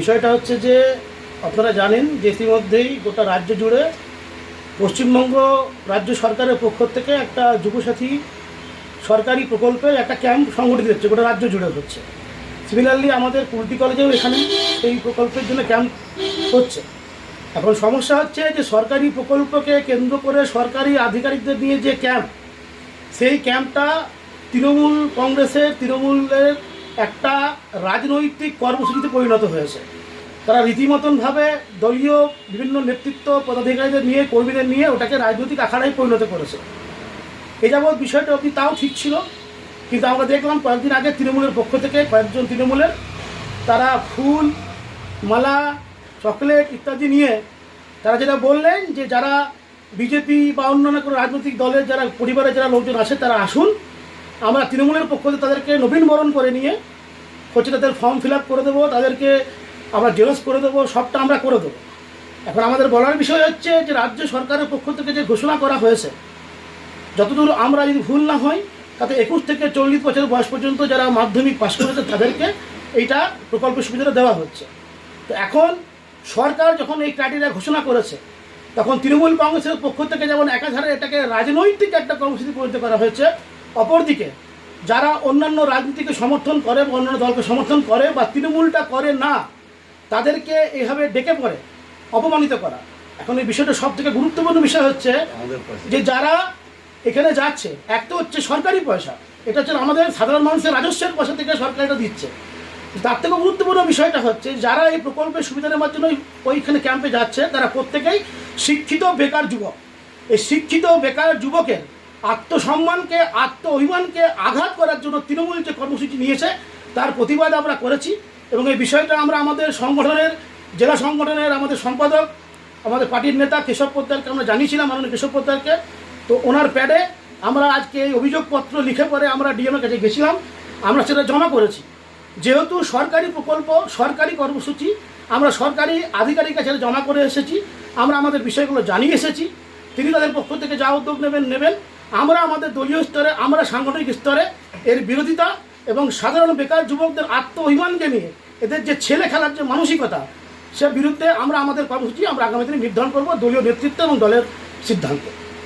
বিষয়টা হচ্ছে যে আপনারা জানেন যে ইতিমধ্যেই গোটা রাজ্য জুড়ে পশ্চিমবঙ্গ রাজ্য সরকারের পক্ষ থেকে একটা যুবসাথী সরকারি প্রকল্পে একটা ক্যাম্প সংগঠিত হচ্ছে, গোটা রাজ্য জুড়ে হচ্ছে। সিমিলারলি আমাদের কুলটি কলেজেও এখানে এই প্রকল্পের জন্য ক্যাম্প হচ্ছে। এখন সমস্যা হচ্ছে যে সরকারি প্রকল্পকে কেন্দ্র করে সরকারি আধিকারিকদের নিয়ে যে ক্যাম্প, সেই ক্যাম্পটা তৃণমূল কংগ্রেসের তৃণমূলের একটা রাজনৈতিক কর্মসূচিতে পরিণত হয়েছে। তারা রীতিমতনভাবে দলীয় বিভিন্ন নেতৃত্ব পদাধিকারীদের নিয়ে, কর্মীদের নিয়ে ওটাকে রাজনৈতিক আখাড়ায় পরিণত করেছে। এ যাবৎ বিষয়টা অবধি তাও ঠিক ছিল, কিন্তু আমরা দেখলাম কয়েকদিন আগে তৃণমূলের পক্ষ থেকে কয়েকজন তৃণমূলের তারা ফুল, মালা, চকলেট ইত্যাদি নিয়ে তারা যেটা বললেন যে যারা বিজেপি বা অন্যান্য কোনো রাজনৈতিক দলের যারা পরিবারের যারা লোকজন আসে তারা আসুন, আমরা তৃণমূলের পক্ষ থেকে তাদেরকে নবীনবরণ করে নিয়ে হচ্ছে তাদের ফর্ম ফিল আপ করে দেবো, তাদেরকে আমরা জেরক্স করে দেবো, সবটা আমরা করে দেবো। এখন আমাদের বলার বিষয় হচ্ছে যে রাজ্য সরকারের পক্ষ থেকে যে ঘোষণা করা হয়েছে, যতদূর আমরা যদি ভুল না হয় তাতে 21 থেকে 40 বছর বয়স পর্যন্ত যারা মাধ্যমিক পাশ করেছে তাদেরকে এইটা প্রকল্পের সুবিধাটা দেওয়া হচ্ছে। তো এখন সরকার যখন এই ক্রাইটেরিয়া ঘোষণা করেছে, তখন তৃণমূল কংগ্রেসের পক্ষ থেকে যেমন একাধারে এটাকে রাজনৈতিক একটা কর্মসূচি পরিণত করা হয়েছে, অপরদিকে যারা অন্যান্য রাজনীতিকে সমর্থন করে বা অন্যান্য দলকে সমর্থন করে বা তৃণমূলটা করে না, তাদেরকে এইভাবে ডেকে পড়ে অপমানিত করা। এখন এই বিষয়টা সব থেকে গুরুত্বপূর্ণ বিষয় হচ্ছে যে যারা এখানে যাচ্ছে, এক তো হচ্ছে সরকারি পয়সা, এটা হচ্ছে আমাদের সাধারণ মানুষের রাজস্বের পয়সা থেকে সরকার এটা দিচ্ছে। তার থেকে গুরুত্বপূর্ণ বিষয়টা হচ্ছে যারা এই প্রকল্পের সুবিধা নেওয়ার জন্য ওইখানে ক্যাম্পে যাচ্ছে তারা প্রত্যেকেই শিক্ষিত বেকার যুবক। এই শিক্ষিত বেকার যুবকের আত্মসম্মানকে, আত্ম অভিমানকে আঘাত করার জন্য তৃণমূল যে কর্মসূচি নিয়েছে তার প্রতিবাদ আমরা করেছি। এবং এই বিষয়টা আমরা আমাদের সংগঠনের, জেলা সংগঠনের আমাদের সম্পাদক, আমাদের পার্টির নেতা কেশব পোদ্দারকে আমরা জানিয়েছিলাম, মাননীয় কেশব পোদ্দারকে। তো ওনার প্যাডে আমরা আজকে এই অভিযোগপত্র লিখে পরে আমরা ডিএমের কাছে গেছিলাম, আমরা সেটা জমা করেছি। যেহেতু সরকারি প্রকল্প, সরকারি কর্মসূচি, আমরা সরকারি আধিকারিক কাছে জমা করে এসেছি, আমরা আমাদের বিষয়গুলো জানিয়ে এসেছি। তিনি তাদের পক্ষ থেকে যা উদ্যোগ নেবেন। আমরা আমাদের দলীয় স্তরে, আমরা সাংগঠনিক স্তরে এর বিরোধিতা এবং সাধারণ বেকার যুবকদের আত্ম অভিমানকে নিয়ে এদের যে ছেলে খেলার যে মানসিকতা, সে বিরুদ্ধে আমরা আমাদের কর্মসূচি আমরা আগামী দিনে নির্ধারণ করব দলীয় নেতৃত্ব এবং দলের সিদ্ধান্ত।